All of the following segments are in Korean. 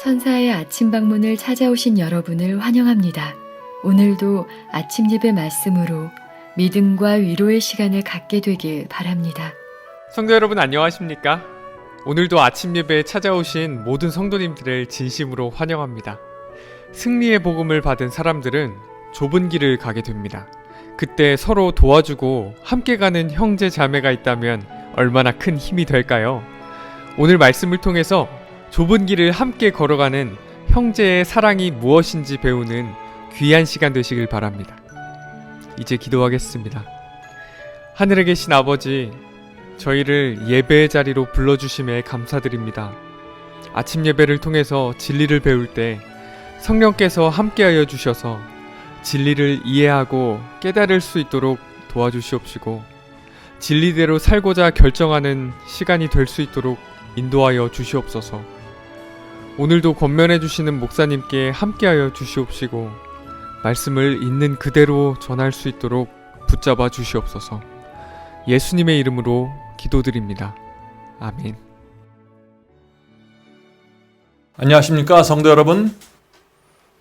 천사의 아침 방문을 찾아오신 여러분을 환영합니다. 오늘도 아침 예배 말씀으로 믿음과 위로의 시간을 갖게 되길 바랍니다. 성도 여러분 안녕하십니까? 오늘도 아침 예배에 찾아오신 모든 성도님들을 진심으로 환영합니다. 승리의 복음을 받은 사람들은 좁은 길을 가게 됩니다. 그때 서로 도와주고 함께 가는 형제 자매가 있다면 얼마나 큰 힘이 될까요? 오늘 말씀을 통해서 좁은 길을 함께 걸어가는 형제의 사랑이 무엇인지 배우는 귀한 시간 되시길 바랍니다. 이제 기도하겠습니다. 하늘에 계신 아버지, 저희를 예배의 자리로 불러주심에 감사드립니다. 아침 예배를 통해서 진리를 배울 때 성령께서 함께하여 주셔서 진리를 이해하고 깨달을 수 있도록 도와주시옵시고 진리대로 살고자 결정하는 시간이 될 수 있도록 인도하여 주시옵소서. 오늘도 권면해 주시는 목사님께 함께하여 주시옵시고 말씀을 있는 그대로 전할 수 있도록 붙잡아 주시옵소서. 예수님의 이름으로 기도드립니다. 아멘. 안녕하십니까 성도 여러분.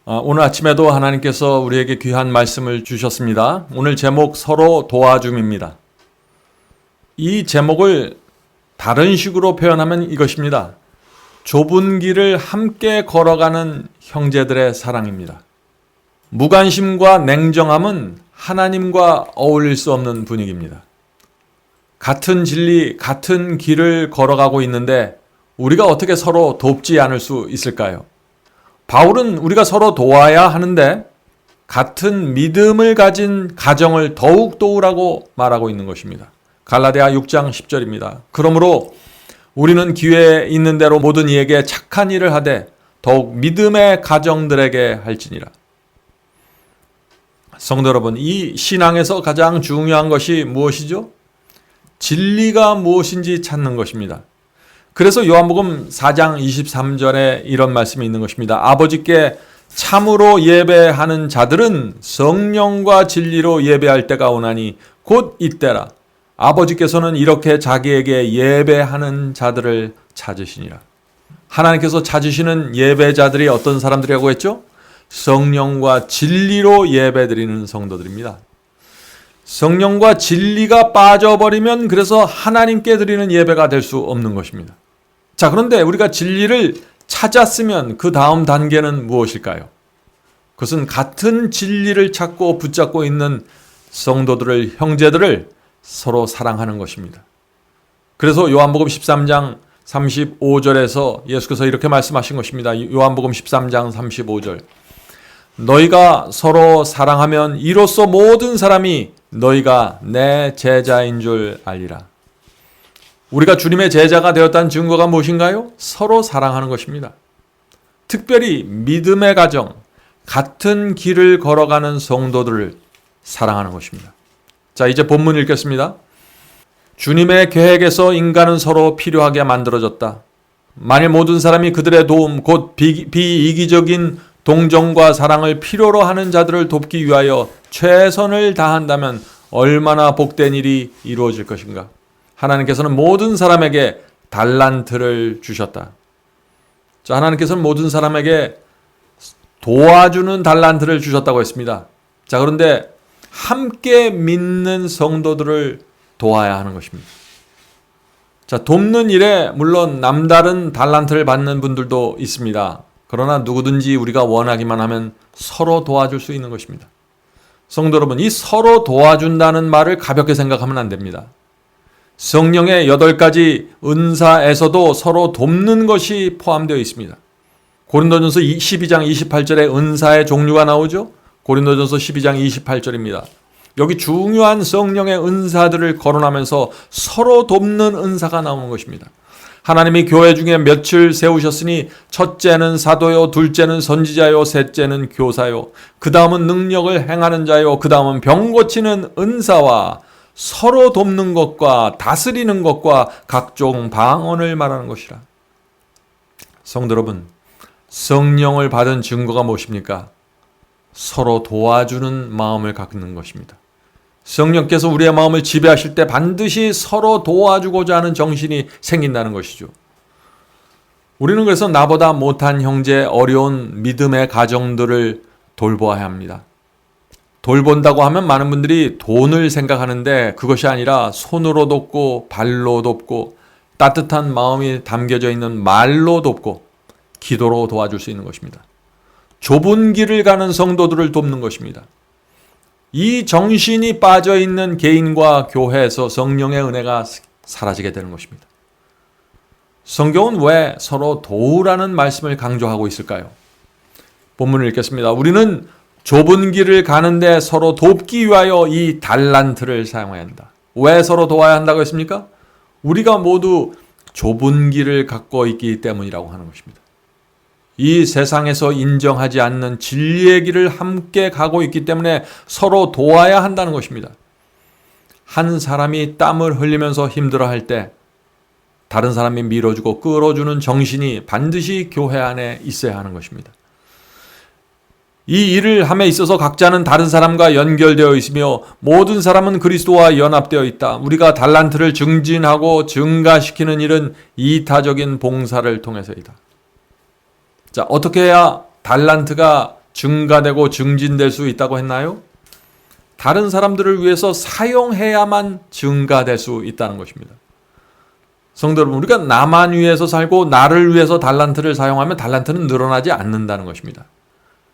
오늘 아침에도 하나님께서 우리에게 귀한 말씀을 주셨습니다. 오늘 제목 서로 도와줌입니다. 이 제목을 다른 식으로 표현하면 이것입니다. 좁은 길을 함께 걸어가는 형제들의 사랑입니다. 무관심과 냉정함은 하나님과 어울릴 수 없는 분위기입니다. 같은 진리, 같은 길을 걸어가고 있는데 우리가 어떻게 서로 돕지 않을 수 있을까요? 바울은 우리가 서로 도와야 하는데 같은 믿음을 가진 가정을 더욱 도우라고 말하고 있는 것입니다. 갈라디아 6장 10절입니다. 그러므로 우리는 기회에 있는 대로 모든 이에게 착한 일을 하되 더욱 믿음의 가정들에게 할지니라. 성도 여러분, 이 신앙에서 가장 중요한 것이 무엇이죠? 진리가 무엇인지 찾는 것입니다. 그래서 요한복음 4장 23절에 이런 말씀이 있는 것입니다. 아버지께 참으로 예배하는 자들은 성령과 진리로 예배할 때가 오나니 곧 이때라. 아버지께서는 이렇게 자기에게 예배하는 자들을 찾으시니라. 하나님께서 찾으시는 예배자들이 어떤 사람들이라고 했죠? 성령과 진리로 예배드리는 성도들입니다. 성령과 진리가 빠져버리면 그래서 하나님께 드리는 예배가 될 수 없는 것입니다. 자, 그런데 우리가 진리를 찾았으면 그 다음 단계는 무엇일까요? 그것은 같은 진리를 찾고 붙잡고 있는 성도들을, 형제들을 서로 사랑하는 것입니다. 그래서 요한복음 13장 35절에서 예수께서 이렇게 말씀하신 것입니다. 요한복음 13장 35절. 너희가 서로 사랑하면 이로써 모든 사람이 너희가 내 제자인 줄 알리라. 우리가 주님의 제자가 되었다는 증거가 무엇인가요? 서로 사랑하는 것입니다. 특별히 믿음의 가정, 같은 길을 걸어가는 성도들을 사랑하는 것입니다. 자, 이제 본문 읽겠습니다. 주님의 계획에서 인간은 서로 필요하게 만들어졌다. 만일 모든 사람이 그들의 도움, 곧 비이기적인 동정과 사랑을 필요로 하는 자들을 돕기 위하여 최선을 다한다면 얼마나 복된 일이 이루어질 것인가. 하나님께서는 모든 사람에게 달란트를 주셨다. 자, 하나님께서는 모든 사람에게 도와주는 달란트를 주셨다고 했습니다. 자, 그런데 함께 믿는 성도들을 도와야 하는 것입니다. 자, 돕는 일에 물론 남다른 달란트를 받는 분들도 있습니다. 그러나 누구든지 우리가 원하기만 하면 서로 도와줄 수 있는 것입니다. 성도 여러분, 이 서로 도와준다는 말을 가볍게 생각하면 안 됩니다. 성령의 8가지 은사에서도 서로 돕는 것이 포함되어 있습니다. 고린도전서 12장 28절에 은사의 종류가 나오죠. 고린도전서 12장 28절입니다. 여기 중요한 성령의 은사들을 거론하면서 서로 돕는 은사가 나오는 것입니다. 하나님이 교회 중에 몇을 세우셨으니 첫째는 사도요, 둘째는 선지자요, 셋째는 교사요, 그 다음은 능력을 행하는 자요, 그 다음은 병 고치는 은사와 서로 돕는 것과 다스리는 것과 각종 방언을 말하는 것이라. 성도 여러분, 성령을 받은 증거가 무엇입니까? 서로 도와주는 마음을 갖는 것입니다. 성령께서 우리의 마음을 지배하실 때 반드시 서로 도와주고자 하는 정신이 생긴다는 것이죠. 우리는 그래서 나보다 못한 형제, 어려운 믿음의 가정들을 돌보아야 합니다. 돌본다고 하면 많은 분들이 돈을 생각하는데 그것이 아니라 손으로 돕고 발로 돕고 따뜻한 마음이 담겨져 있는 말로 돕고 기도로 도와줄 수 있는 것입니다. 좁은 길을 가는 성도들을 돕는 것입니다. 이 정신이 빠져 있는 개인과 교회에서 성령의 은혜가 사라지게 되는 것입니다. 성경은 왜 서로 도우라는 말씀을 강조하고 있을까요? 본문을 읽겠습니다. 우리는 좁은 길을 가는데 서로 돕기 위하여 이 달란트를 사용해야 한다. 왜 서로 도와야 한다고 했습니까? 우리가 모두 좁은 길을 갖고 있기 때문이라고 하는 것입니다. 이 세상에서 인정하지 않는 진리의 길을 함께 가고 있기 때문에 서로 도와야 한다는 것입니다. 한 사람이 땀을 흘리면서 힘들어할 때 다른 사람이 밀어주고 끌어주는 정신이 반드시 교회 안에 있어야 하는 것입니다. 이 일을 함에 있어서 각자는 다른 사람과 연결되어 있으며 모든 사람은 그리스도와 연합되어 있다. 우리가 달란트를 증진하고 증가시키는 일은 이타적인 봉사를 통해서이다. 자, 어떻게 해야 달란트가 증가되고 증진될 수 있다고 했나요? 다른 사람들을 위해서 사용해야만 증가될 수 있다는 것입니다. 성도 여러분, 우리가 나만 위해서 살고 나를 위해서 달란트를 사용하면 달란트는 늘어나지 않는다는 것입니다.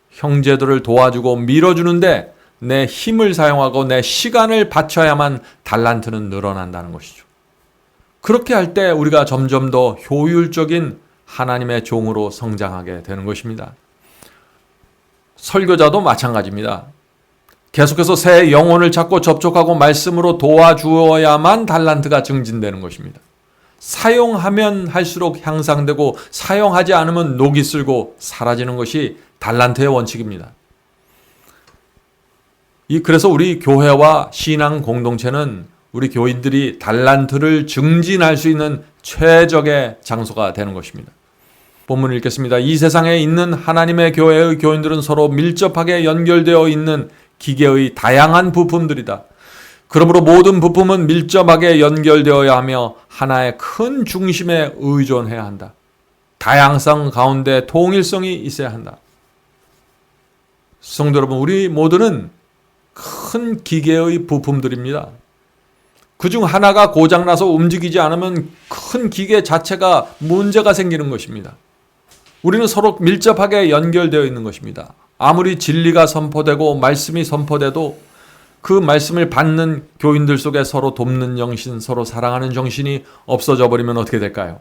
형제들을 도와주고 밀어주는데 내 힘을 사용하고 내 시간을 바쳐야만 달란트는 늘어난다는 것이죠. 그렇게 할 때 우리가 점점 더 효율적인 하나님의 종으로 성장하게 되는 것입니다. 설교자도 마찬가지입니다. 계속해서 새 영혼을 찾고 접촉하고 말씀으로 도와주어야만 달란트가 증진되는 것입니다. 사용하면 할수록 향상되고 사용하지 않으면 녹이 슬고 사라지는 것이 달란트의 원칙입니다. 그래서 우리 교회와 신앙 공동체는 우리 교인들이 달란트를 증진할 수 있는 최적의 장소가 되는 것입니다. 본문을 읽겠습니다. 이 세상에 있는 하나님의 교회의 교인들은 서로 밀접하게 연결되어 있는 기계의 다양한 부품들이다. 그러므로 모든 부품은 밀접하게 연결되어야 하며 하나의 큰 중심에 의존해야 한다. 다양성 가운데 통일성이 있어야 한다. 성도 여러분, 우리 모두는 큰 기계의 부품들입니다. 그중 하나가 고장나서 움직이지 않으면 큰 기계 자체가 문제가 생기는 것입니다. 우리는 서로 밀접하게 연결되어 있는 것입니다. 아무리 진리가 선포되고 말씀이 선포돼도 그 말씀을 받는 교인들 속에 서로 돕는 정신, 서로 사랑하는 정신이 없어져 버리면 어떻게 될까요?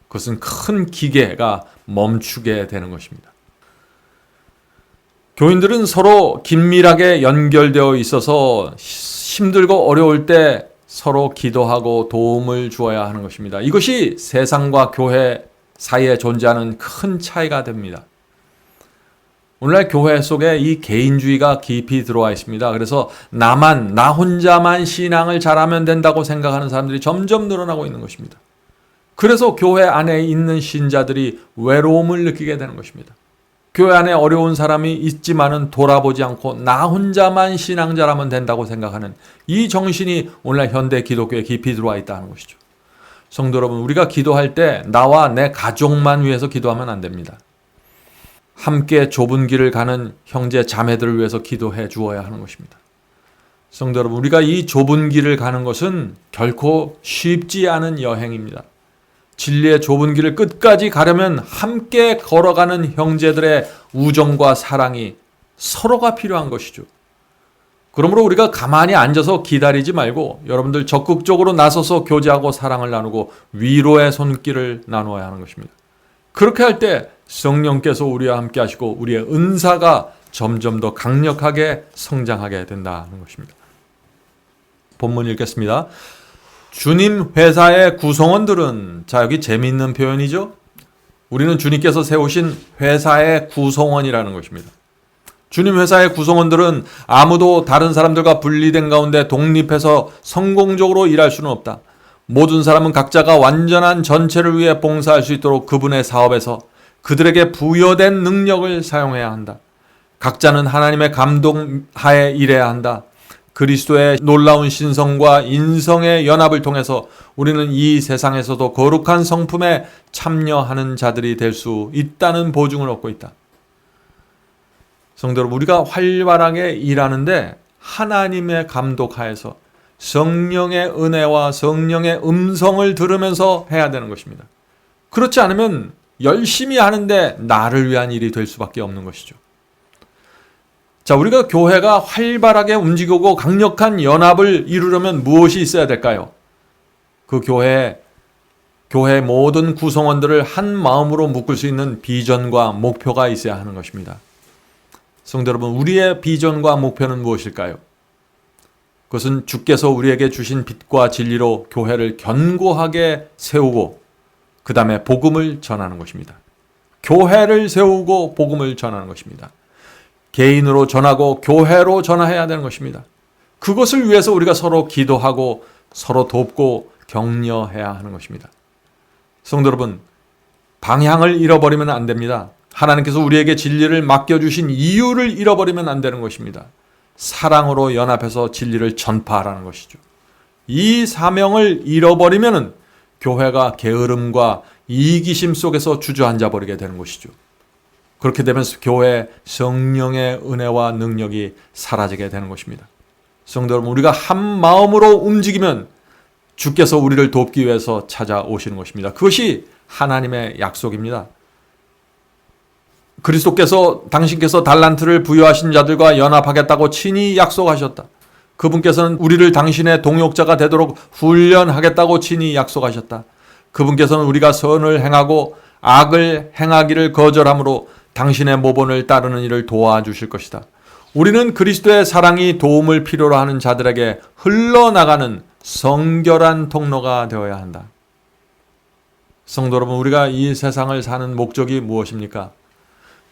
그것은 큰 기계가 멈추게 되는 것입니다. 교인들은 서로 긴밀하게 연결되어 있어서 힘들고 어려울 때 서로 기도하고 도움을 주어야 하는 것입니다. 이것이 세상과 교회 사이에 존재하는 큰 차이가 됩니다. 오늘날 교회 속에 이 개인주의가 깊이 들어와 있습니다. 그래서 나 혼자만 신앙을 잘하면 된다고 생각하는 사람들이 점점 늘어나고 있는 것입니다. 그래서 교회 안에 있는 신자들이 외로움을 느끼게 되는 것입니다. 교회 안에 어려운 사람이 있지만은 돌아보지 않고 나 혼자만 신앙 잘하면 된다고 생각하는 이 정신이 오늘날 현대 기독교에 깊이 들어와 있다는 것이죠. 성도 여러분, 우리가 기도할 때 나와 내 가족만 위해서 기도하면 안 됩니다. 함께 좁은 길을 가는 형제 자매들을 위해서 기도해 주어야 하는 것입니다. 성도 여러분, 우리가 이 좁은 길을 가는 것은 결코 쉽지 않은 여행입니다. 진리의 좁은 길을 끝까지 가려면 함께 걸어가는 형제들의 우정과 사랑이 서로가 필요한 것이죠. 그러므로 우리가 가만히 앉아서 기다리지 말고 여러분들 적극적으로 나서서 교제하고 사랑을 나누고 위로의 손길을 나누어야 하는 것입니다. 그렇게 할 때 성령께서 우리와 함께 하시고 우리의 은사가 점점 더 강력하게 성장하게 된다는 것입니다. 본문 읽겠습니다. 주님 회사의 구성원들은, 자, 여기 재미있는 표현이죠. 우리는 주님께서 세우신 회사의 구성원이라는 것입니다. 주님 회사의 구성원들은 아무도 다른 사람들과 분리된 가운데 독립해서 성공적으로 일할 수는 없다. 모든 사람은 각자가 완전한 전체를 위해 봉사할 수 있도록 그분의 사업에서 그들에게 부여된 능력을 사용해야 한다. 각자는 하나님의 감동하에 일해야 한다. 그리스도의 놀라운 신성과 인성의 연합을 통해서 우리는 이 세상에서도 거룩한 성품에 참여하는 자들이 될 수 있다는 보증을 얻고 있다. 성도 여러분, 우리가 활발하게 일하는데 하나님의 감독하에서 성령의 은혜와 성령의 음성을 들으면서 해야 되는 것입니다. 그렇지 않으면 열심히 하는데 나를 위한 일이 될 수밖에 없는 것이죠. 자, 우리가 교회가 활발하게 움직이고 강력한 연합을 이루려면 무엇이 있어야 될까요? 그 교회 모든 구성원들을 한 마음으로 묶을 수 있는 비전과 목표가 있어야 하는 것입니다. 성도 여러분, 우리의 비전과 목표는 무엇일까요? 그것은 주께서 우리에게 주신 빛과 진리로 교회를 견고하게 세우고 그 다음에 복음을 전하는 것입니다. 교회를 세우고 복음을 전하는 것입니다. 개인으로 전하고 교회로 전해야 되는 것입니다. 그것을 위해서 우리가 서로 기도하고 서로 돕고 격려해야 하는 것입니다. 성도 여러분, 방향을 잃어버리면 안 됩니다. 하나님께서 우리에게 진리를 맡겨주신 이유를 잃어버리면 안 되는 것입니다. 사랑으로 연합해서 진리를 전파하라는 것이죠. 이 사명을 잃어버리면 교회가 게으름과 이기심 속에서 주저앉아 버리게 되는 것이죠. 그렇게 되면서 교회의 성령의 은혜와 능력이 사라지게 되는 것입니다. 성도 여러분, 우리가 한 마음으로 움직이면 주께서 우리를 돕기 위해서 찾아오시는 것입니다. 그것이 하나님의 약속입니다. 그리스도께서 당신께서 달란트를 부여하신 자들과 연합하겠다고 친히 약속하셨다. 그분께서는 우리를 당신의 동역자가 되도록 훈련하겠다고 친히 약속하셨다. 그분께서는 우리가 선을 행하고 악을 행하기를 거절함으로 당신의 모본을 따르는 일을 도와주실 것이다. 우리는 그리스도의 사랑이 도움을 필요로 하는 자들에게 흘러나가는 성결한 통로가 되어야 한다. 성도 여러분, 우리가 이 세상을 사는 목적이 무엇입니까?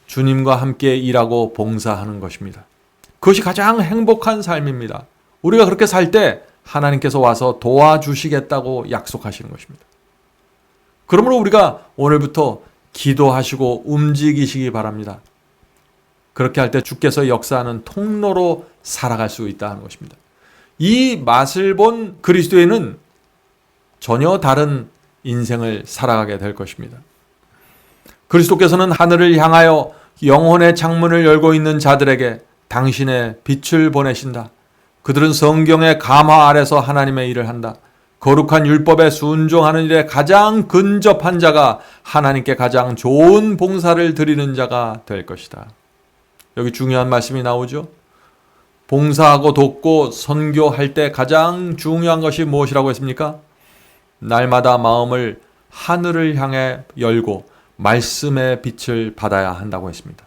주님과 함께 일하고 봉사하는 것입니다. 그것이 가장 행복한 삶입니다. 우리가 그렇게 살 때 하나님께서 와서 도와주시겠다고 약속하시는 것입니다. 그러므로 우리가 오늘부터 기도하시고 움직이시기 바랍니다. 그렇게 할 때 주께서 역사하는 통로로 살아갈 수 있다는 것입니다. 이 맛을 본 그리스도인은 전혀 다른 인생을 살아가게 될 것입니다. 그리스도께서는 하늘을 향하여 영혼의 창문을 열고 있는 자들에게 당신의 빛을 보내신다. 그들은 성경의 감화 아래서 하나님의 일을 한다. 거룩한 율법에 순종하는 일에 가장 근접한 자가 하나님께 가장 좋은 봉사를 드리는 자가 될 것이다. 여기 중요한 말씀이 나오죠. 봉사하고 돕고 선교할 때 가장 중요한 것이 무엇이라고 했습니까? 날마다 마음을 하늘을 향해 열고 말씀의 빛을 받아야 한다고 했습니다.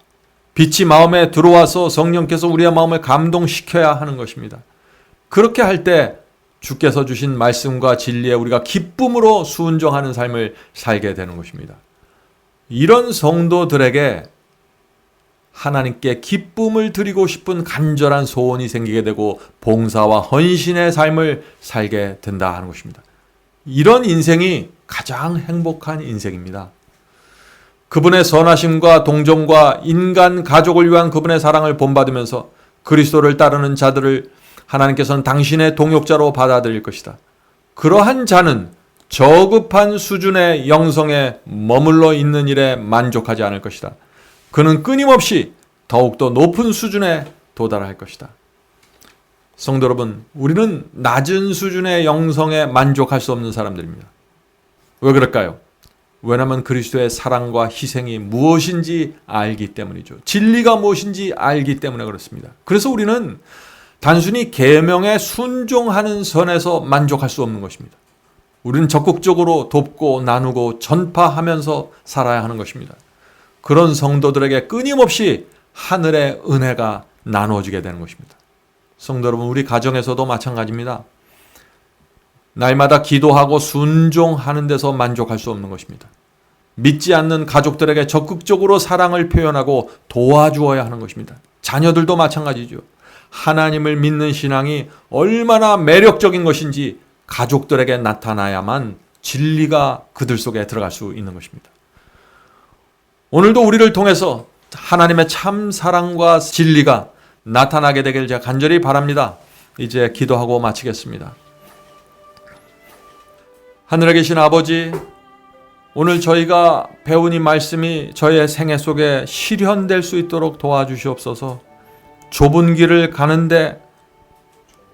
빛이 마음에 들어와서 성령께서 우리의 마음을 감동시켜야 하는 것입니다. 그렇게 할 때 주께서 주신 말씀과 진리에 우리가 기쁨으로 순종하는 삶을 살게 되는 것입니다. 이런 성도들에게 하나님께 기쁨을 드리고 싶은 간절한 소원이 생기게 되고 봉사와 헌신의 삶을 살게 된다 하는 것입니다. 이런 인생이 가장 행복한 인생입니다. 그분의 선하심과 동정과 인간 가족을 위한 그분의 사랑을 본받으면서 그리스도를 따르는 자들을 하나님께서는 당신의 동역자로 받아들일 것이다. 그러한 자는 저급한 수준의 영성에 머물러 있는 일에 만족하지 않을 것이다. 그는 끊임없이 더욱더 높은 수준에 도달할 것이다. 성도 여러분, 우리는 낮은 수준의 영성에 만족할 수 없는 사람들입니다. 왜 그럴까요? 왜냐하면 그리스도의 사랑과 희생이 무엇인지 알기 때문이죠. 진리가 무엇인지 알기 때문에 그렇습니다. 그래서 우리는 단순히 계명에 순종하는 선에서 만족할 수 없는 것입니다. 우리는 적극적으로 돕고 나누고 전파하면서 살아야 하는 것입니다. 그런 성도들에게 끊임없이 하늘의 은혜가 나눠지게 되는 것입니다. 성도 여러분, 우리 가정에서도 마찬가지입니다. 날마다 기도하고 순종하는 데서 만족할 수 없는 것입니다. 믿지 않는 가족들에게 적극적으로 사랑을 표현하고 도와주어야 하는 것입니다. 자녀들도 마찬가지죠. 하나님을 믿는 신앙이 얼마나 매력적인 것인지 가족들에게 나타나야만 진리가 그들 속에 들어갈 수 있는 것입니다. 오늘도 우리를 통해서 하나님의 참 사랑과 진리가 나타나게 되길 제가 간절히 바랍니다. 이제 기도하고 마치겠습니다. 하늘에 계신 아버지, 오늘 저희가 배운 이 말씀이 저희의 생애 속에 실현될 수 있도록 도와주시옵소서. 좁은 길을 가는데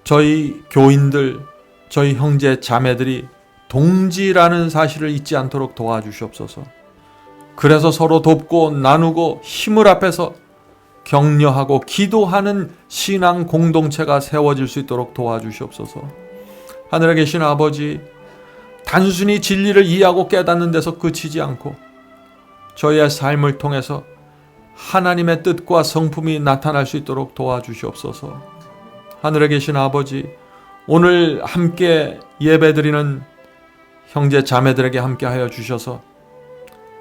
저희 교인들, 저희 형제 자매들이 동지라는 사실을 잊지 않도록 도와주시옵소서. 그래서 서로 돕고 나누고 힘을 합해서 격려하고 기도하는 신앙 공동체가 세워질 수 있도록 도와주시옵소서. 하늘에 계신 아버지, 단순히 진리를 이해하고 깨닫는 데서 그치지 않고 저희의 삶을 통해서 하나님의 뜻과 성품이 나타날 수 있도록 도와주시옵소서. 하늘에 계신 아버지, 오늘 함께 예배드리는 형제 자매들에게 함께 하여 주셔서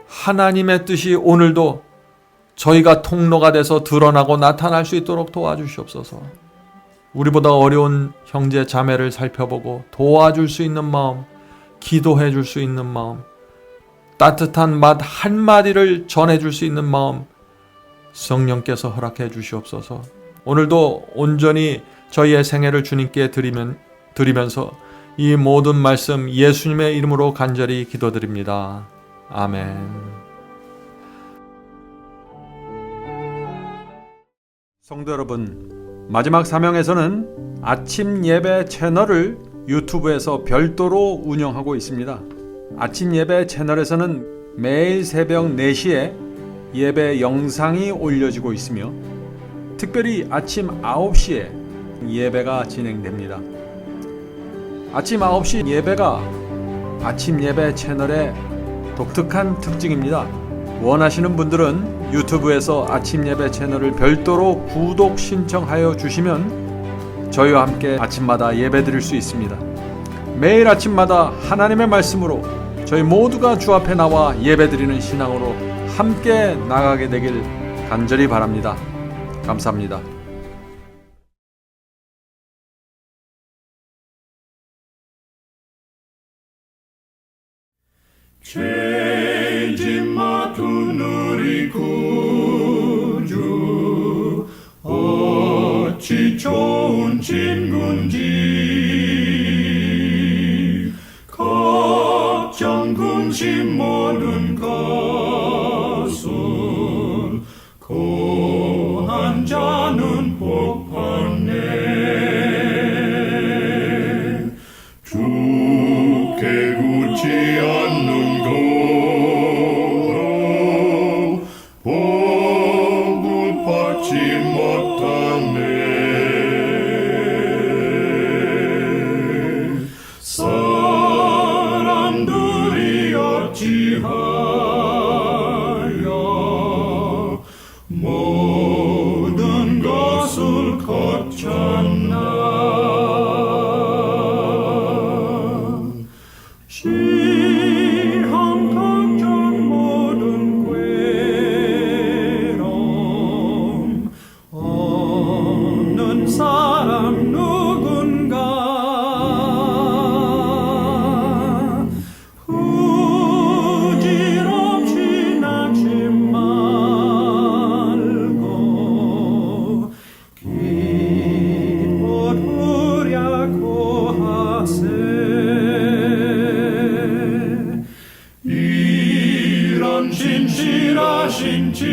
하나님의 뜻이 오늘도 저희가 통로가 돼서 드러나고 나타날 수 있도록 도와주시옵소서. 우리보다 어려운 형제 자매를 살펴보고 도와줄 수 있는 마음, 기도해 줄 수 있는 마음, 따뜻한 말 한마디를 전해 줄 수 있는 마음 성령께서 허락해 주시옵소서. 오늘도 온전히 저희의 생애를 주님께 드리면서 이 모든 말씀 예수님의 이름으로 간절히 기도드립니다. 아멘. 성도 여러분, 마지막 사명에서는 아침 예배 채널을 유튜브에서 별도로 운영하고 있습니다. 아침 예배 채널에서는 매일 새벽 4시에 예배 영상이 올려지고 있으며 특별히 아침 9시에 예배가 진행됩니다. 아침 9시 예배가 아침 예배 채널의 독특한 특징입니다. 원하시는 분들은 유튜브에서 아침 예배 채널을 별도로 구독 신청하여 주시면 저희와 함께 아침마다 예배 드릴 수 있습니다. 매일 아침마다 하나님의 말씀으로 저희 모두가 주 앞에 나와 예배 드리는 신앙으로 함께 나가게 되길 간절히 바랍니다. 감사합니다. 죄짐 맡은 우리 구주 어찌 좋은 친군지 걱정 근심 모든 것을 고한 자는 복 받네. 주께 굳지 않는 거로 복을 받지 못하네. 사람들이 어찌하여 모든 것을 거쳤나. 시험 걱정 모든 괴로움 없는 사람 누군가 부질없이 낙심 말고 기도하려고 하세. 이런 진실하신 친구